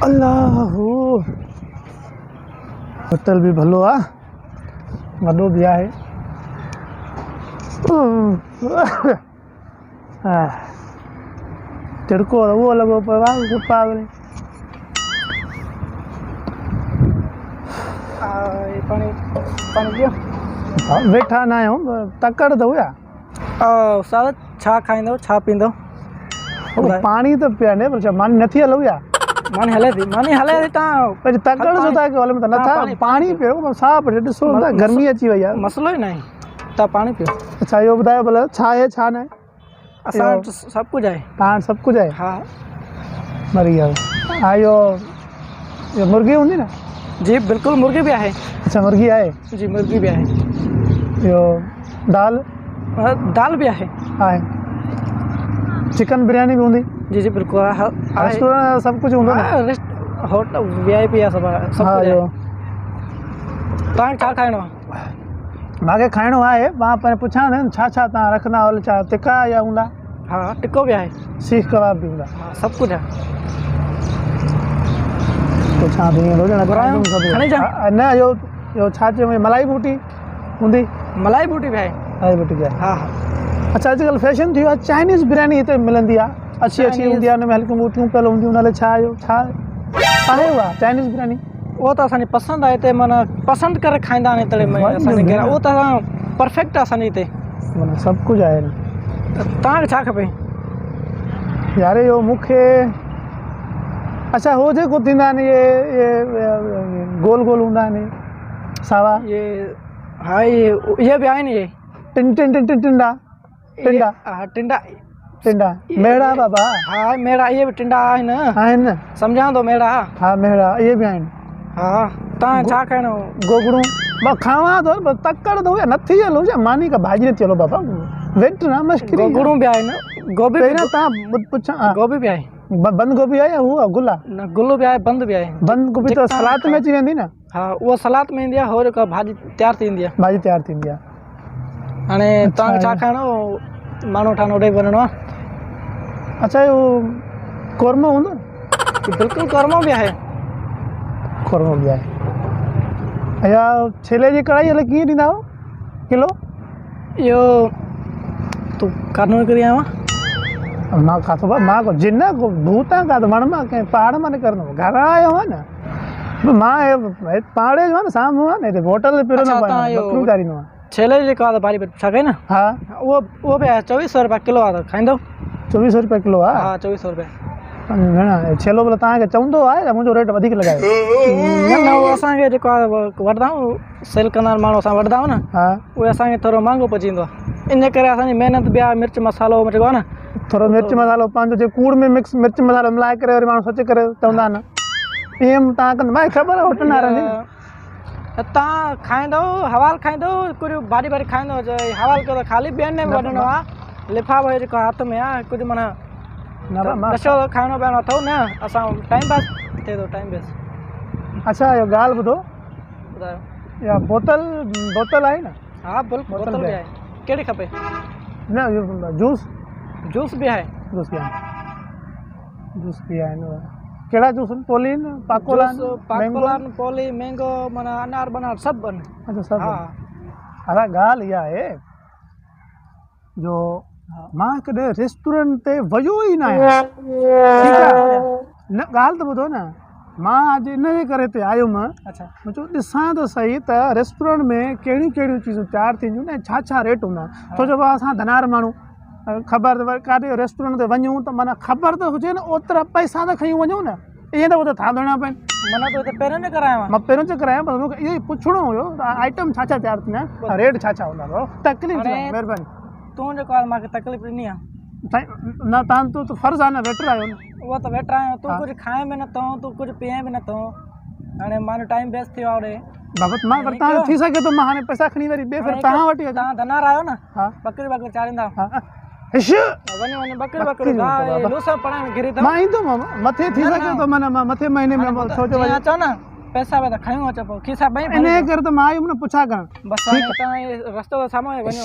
अल्लाह hotel भी भलो आ वॾो भी आहे। तिड़को उहो लॻो पियो आहे पागल। वेठा न आहियूं तकड़ अथव या सारा छा खाईंदो छा पींदो? पानी तो पिया ने पर मानी नथी हलो या मानी हले थी तव्हां पर तकड़ जो था कि हले मत नथा पानी पियो साफ ॾिसो गर्मी अची वई आहे। मसलो ही नहीं तव्हां पानी पियो। अच्छा इहो ॿुधायो भला छा आहे छा न आहे? असां वटि सभु कुझु आहे। तव्हां सब कुछ है? हाँ बढ़िया। हाँ यो मुर्गी होंगी ना? जी बिल्कुल मुर्गी भी है। अच्छा मुर्गी है जी मुर्गी भी है। यो दाल दाल भी है। चिकन बिरयानी भी होंगी? जी जी बिल्कुल रेस्टोरेंट सब कुछ होंगे ना? होटल VIP है सब हाँ कुछ यो है। तव्हां छा खाइणो आहे? मांखे खाइणो आहे मां पर पुछां न छा छा तव्हां रखंदा हो छा तिका या हूंदा? हाँ टिक्को भी है। सीख कबाब भी हूंदा? हाँ सब कुछ है। पुछां थी न यो छा चइबो मलाई बूटी हूंदी? मलाई बूटी भी है। मलाई बूटी भी आहे। हाँ हाँ अच्छा अॼुकल्ह फैशन थी वियो आहे चाइनीज़ बिरयानी हिते मिलंदी आहे अच्छी हूंदी आहे हुन में हल्कियूं बूटियूं पियल हूंदियूं हुन लाइ छा आहे उहा चाइनीज़ बिरयानी? वो तो असांजी पसंदि आहे हिते माना पसंदि करे खाईंदा आहिनि हिते असांजे घर। उहो त असां परफेक्ट आहे असांजे हिते माना सभु कुझु आहे। तव्हांखे छा खपे? यार यो मूंखे अच्छा हो जेको थींदा आहिनि ये गोल गोल हूंदा आहिनि सावा ये हाँ ये भी आहिनि ये टिंडा टिंडा टिंडा मेड़ा बाबा? हाँ मेड़ा ये भी टिंडा आहिनि आहिनि सम्झां थो मेड़ा? हाँ मेड़ा ये भी आहिनि। हाँ तव्हां छा खाइणो? गोगड़ू बस खावा तो तकड़ दो या नथी हलो या मानी का भाजी नथी हलो बाबा वेट ना मश्करी। गोगड़ू भी आहिनि गोभी पहिरियों तव्हां पुछां गोभी भी आहे। बंद गोभी आहे या हूअ गुला? न गुल भी आहे बंद भी आहे। बंद गोभी तो सलाद में अची वेंदी न? हाँ उहा सलाद में ईंदी आहे और हिकु भाॼी तयारु थींदी आहे। भाॼी तयारु थींदी आहे। हाणे तव्हांखे छा खाइणो माण्हू ठाहिणो होॾे वञिणो आहे? अच्छा यो कोरमा हूंदो? बिल्कुलु कोरमा भी आहे। कोरमा भी आहे। या छेले जी कढ़ाई हले कीअं ॾींदा हो किलो? इहो तूं काथो निकिरी आयो आहे? मां काथो मां को जिन को भूतां काथो वण मां कंहिं पहाड़ मां निकिरंदो घर आयो आहे न मां पहाड़े जो आहे न साम्हूं आहे न हिते होटल ते पियो न बकरियूं चारींदो आहे। छेले जी जेको आहे भाॼी छा कई न? हाँ उहो बि आहे 2400 रुपया किलो आहे। खाईंदो? 2400 रुपया किलो आहे? हाँ 2400 रुपया। न छेलो भला तव्हांखे चवंदो आहे या मुंहिंजो रेट वधीक लॻायो? न उहो असांखे जेको आहे वठंदा आहियूं सेल कंदा आहिनि माण्हू असां वठंदा आहियूं न उहे असांखे थोरो महांगो पइजी वेंदो आहे इन करे असांजी महिनत बि आहे। मिर्च मसालो जेको आहे न थोरो मिर्च मसालो पंहिंजो जे कूड़ में मिक्स मिर्च मसालो मिलाए करे वरी माण्हू सोचे करे चवंदा आहिनि ईअं तव्हां कंदो मूंखे ख़बर आहे होटल वारनि जी। तव्हां खाईंदो हवाल खाईंदो कुझु भाॼी भाॼी खाईंदो हवाल कयो त ख़ाली ॿियनि में वञिणो आहे लिफ़ाफ़ो जेको हथ में आहे कुझु माना नशो खाइणो पीअणो अथव न असां टाइम पास थिए थो टाइम पास। अच्छा इहो ॻाल्हि ॿुधो ॿुधायो या बोतल आहे न? हा बोतल भी आहे। कहिड़ी खपे? न जूस जूस भी आहे। जूस भी आहे न कहिड़ा जूस आहिनि? पोलिन पाकोलान पोली मैंगो माना अनार बनार सभु आहिनि। अच्छा सभु? हा अरे ॻाल्हि इहा आहे जो मां कॾहिं रेस्टोरेंट ते वियो ई न आहियां ठीकु आहे न ॻाल्हि त ॿुधो न मां अॼु इन जे करे हिते आयुमि। अच्छा मां चयो ॾिसां त सही त रेस्टोरेंट में कहिड़ियूं कहिड़ियूं चीज़ूं तयारु थींदियूं न छा छा रेट हूंदा छो जो असां धनार माण्हू ख़बर काॾे रेस्टोरेंट ते वञूं त माना ख़बर त हुजे न ओतिरा पैसा त खणी वञूं न ईअं त उहो त थाधणा पवनि। माना तो पहिरियों न करायो मां पहिरियों चेक करायां पर मूंखे इहो ई पुछिणो हुयो आइटम छा छा तयारु थींदा आहिनि रेट छा छा हूंदा तकलीफ़ महिरबानी। तूं जेको आहे मूंखे तकलीफ़ ॾिनी आहे न तव्हां तूं त फ़र्ज़ु आहे न वेटर आहियो न? उहो त वेटर आहियो तूं कुझु खाए बि नथो तूं कुझु पीए बि नथो हाणे मानो टाइम वेस्ट थियो आहे होॾे बाबत मां वरी तव्हां थी सघे थो मां हाणे पैसा खणी वरी ॿिए फिर तव्हां वटि तव्हां धनार आहियो न? हा बकरी चारींदा वञो बकरी मां ईंदुमि मथे थी सघे थो माना मां मथे महीने में सोचो अचो न पैसा वैसा खयूं अचो पोइ खीसा ॿई इन करे त मां आयुमि न पुछा करणु बसि तव्हां रस्तो त साम्हूं वञो।